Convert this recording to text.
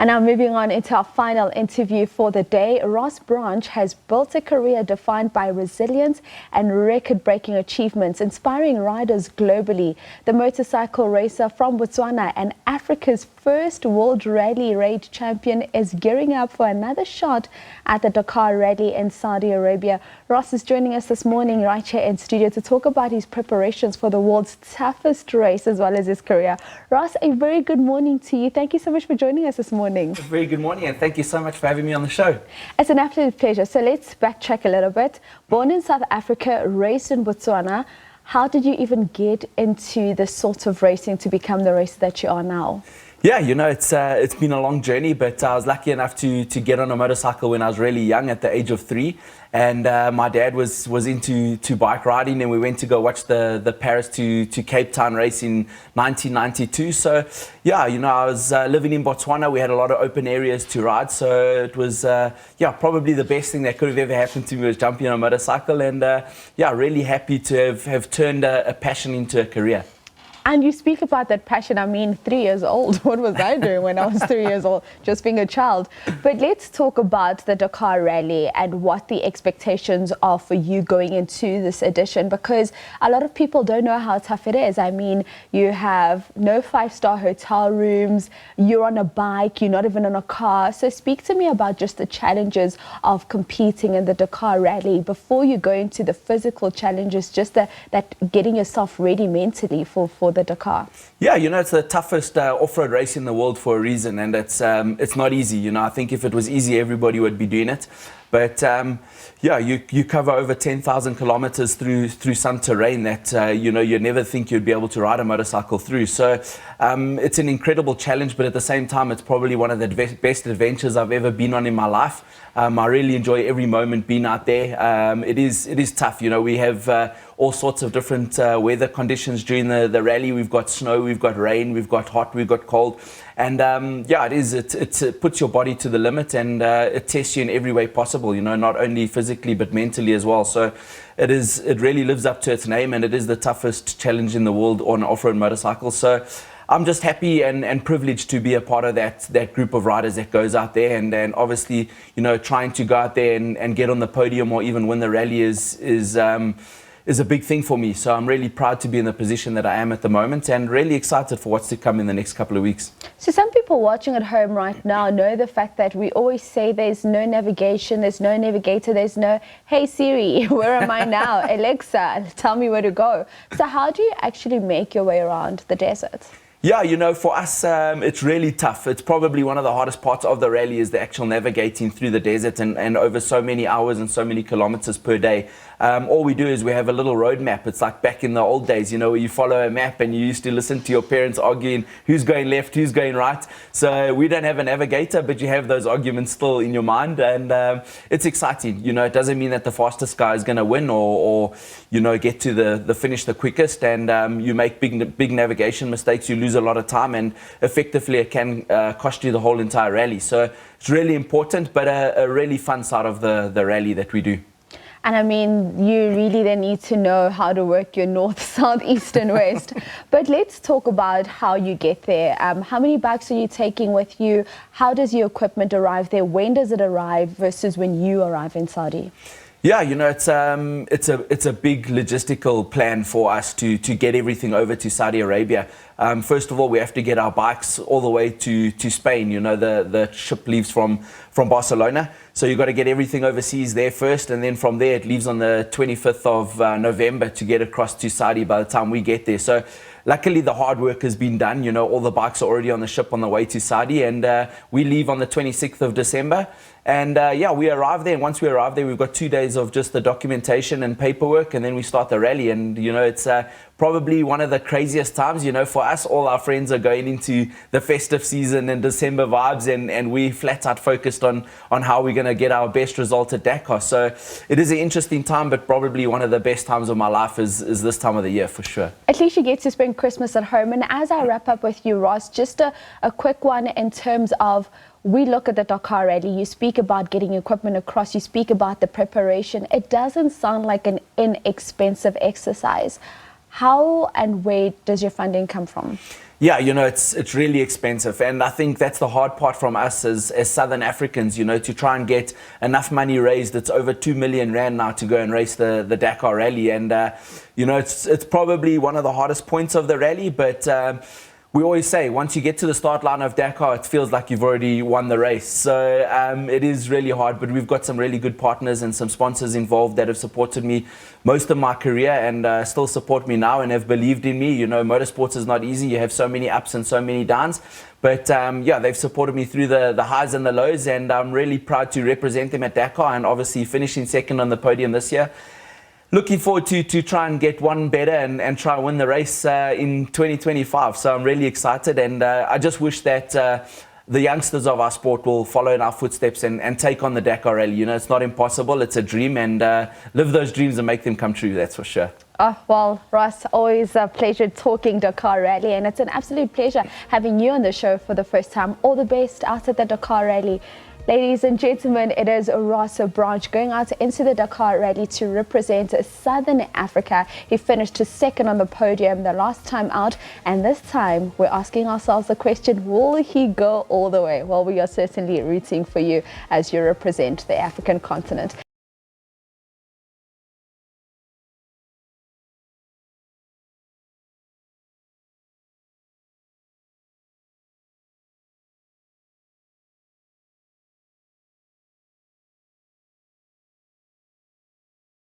And now moving on into our final interview for the day, Ross Branch has built a career defined by resilience and record-breaking achievements, inspiring riders globally. The motorcycle racer from Botswana and Africa's first World Rally Raid champion is gearing up for another shot at the Dakar Rally in Saudi Arabia. Ross is joining us this morning right here in studio to talk about his preparations for the world's toughest race as well as his career. Ross, a very good morning to you. Thank you so much for joining us this morning. A very good morning, and thank you so much for having me on the show. It's an absolute pleasure. So let's backtrack a little bit. Born in South Africa, raised in Botswana, how did you even get into this sort of racing to become the racer that you are now? Yeah, you know, it's been a long journey, but I was lucky enough to get on a motorcycle when I was really young, at the age of 3. And my dad was into bike riding, and we went to go watch the Paris to Cape Town race in 1992. So yeah, you know, I was living in Botswana. We had a lot of open areas to ride, so it was yeah, probably the best thing that could have ever happened to me was jumping on a motorcycle. And yeah, really happy to have turned a passion into a career. And you speak about that passion. I mean, 3 years old. What was I doing when I was 3 years old? Just being a child. But let's talk about the Dakar Rally and what the expectations are for you going into this edition, because a lot of people don't know how tough it is. I mean, you have no 5-star hotel rooms, you're on a bike, you're not even in a car. So speak to me about just the challenges of competing in the Dakar Rally before you go into the physical challenges, just that getting yourself ready mentally for the Dakar. Yeah, you know, it's the toughest off-road race in the world for a reason, and it's not easy. You know, I think if it was easy, everybody would be doing it. But yeah, you cover over 10,000 kilometers through some terrain that you know, you'd never think you'd be able to ride a motorcycle through. So it's an incredible challenge, but at the same time, it's probably one of the best adventures I've ever been on in my life. I really enjoy every moment being out there. It is tough. You know, we have all sorts of different weather conditions during the rally. We've got snow, we've got rain, we've got hot, we've got cold. And yeah, it puts your body to the limit, and it tests you in every way possible, you know, not only physically but mentally as well. So it really lives up to its name, and it is the toughest challenge in the world on off-road motorcycles. So I'm just happy and privileged to be a part of that group of riders that goes out there, and obviously, you know, trying to go out there and get on the podium or even win the rally is a big thing for me. So I'm really proud to be in the position that I am at the moment, and really excited for what's to come in the next couple of weeks. So some people watching at home right now know the fact that we always say there's no navigation, there's no navigator, there's no, hey Siri, where am I now? Alexa, tell me where to go. So how do you actually make your way around the desert? Yeah, you know, for us, it's really tough. It's probably one of the hardest parts of the rally is the actual navigating through the desert and over so many hours and so many kilometers per day. All we do is we have a little road map. It's like back in the old days, you know, where you follow a map and you used to listen to your parents arguing who's going left, who's going right. So we don't have a navigator, but you have those arguments still in your mind, and it's exciting. You know, it doesn't mean that the fastest guy is going to win or you know, get to the finish the quickest, and you make big navigation mistakes, you lose a lot of time, and effectively it can cost you the whole entire rally. So it's really important, but a really fun side of the rally that we do. And I mean, you really then need to know how to work your north, south, east and west. But let's talk about how you get there. How many bikes are you taking with you? How does your equipment arrive there? When does it arrive versus when you arrive in Saudi? Yeah, you know, it's a big logistical plan for us to get everything over to Saudi Arabia. First of all, we have to get our bikes all the way to Spain. You know, the ship leaves from Barcelona, so you've got to get everything overseas there first, and then from there it leaves on the 25th of November to get across to Saudi by the time we get there. So luckily the hard work has been done. You know, all the bikes are already on the ship on the way to Saudi, and we leave on the 26th of December. And yeah, we arrive there, and once we arrive there, we've got 2 days of just the documentation and paperwork, and then we start the rally. And you know, it's probably one of the craziest times. You know, for us, all our friends are going into the festive season and December vibes, and we flat out focused on how we're going to get our best result at Dakar. So it is an interesting time, but probably one of the best times of my life is this time of the year for sure. At least you get to spend Christmas at home. And as I wrap up with you, Ross, just a quick one in terms of, we look at the Dakar Rally, you speak about getting equipment across, you speak about the preparation. It doesn't sound like an inexpensive exercise. How and where does your funding come from? Yeah, it's really expensive. And I think that's the hard part from us as Southern Africans, to try and get enough money raised. It's over 2 million Rand now to go and race the Dakar Rally. And, it's probably one of the hardest points of the rally. But we always say, once you get to the start line of Dakar, it feels like you've already won the race. So it is really hard, but we've got some really good partners and some sponsors involved that have supported me most of my career and still support me now and have believed in me. Motorsports is not easy. You have so many ups and so many downs. But they've supported me through the highs and the lows, and I'm really proud to represent them at Dakar and obviously finishing second on the podium this year. Looking forward to try and get one better and try and win the race in 2025. So I'm really excited, and I just wish that the youngsters of our sport will follow in our footsteps and take on the Dakar Rally. It's not impossible, it's a dream, and live those dreams and make them come true, that's for sure. Oh, well, Ross, always a pleasure talking Dakar Rally, and it's an absolute pleasure having you on the show for the first time. All the best out at the Dakar Rally. Ladies and gentlemen, it is Ross Branch going out into the Dakar Rally to represent Southern Africa. He finished second on the podium the last time out, and this time we're asking ourselves the question, will he go all the way? Well, we are certainly rooting for you as you represent the African continent.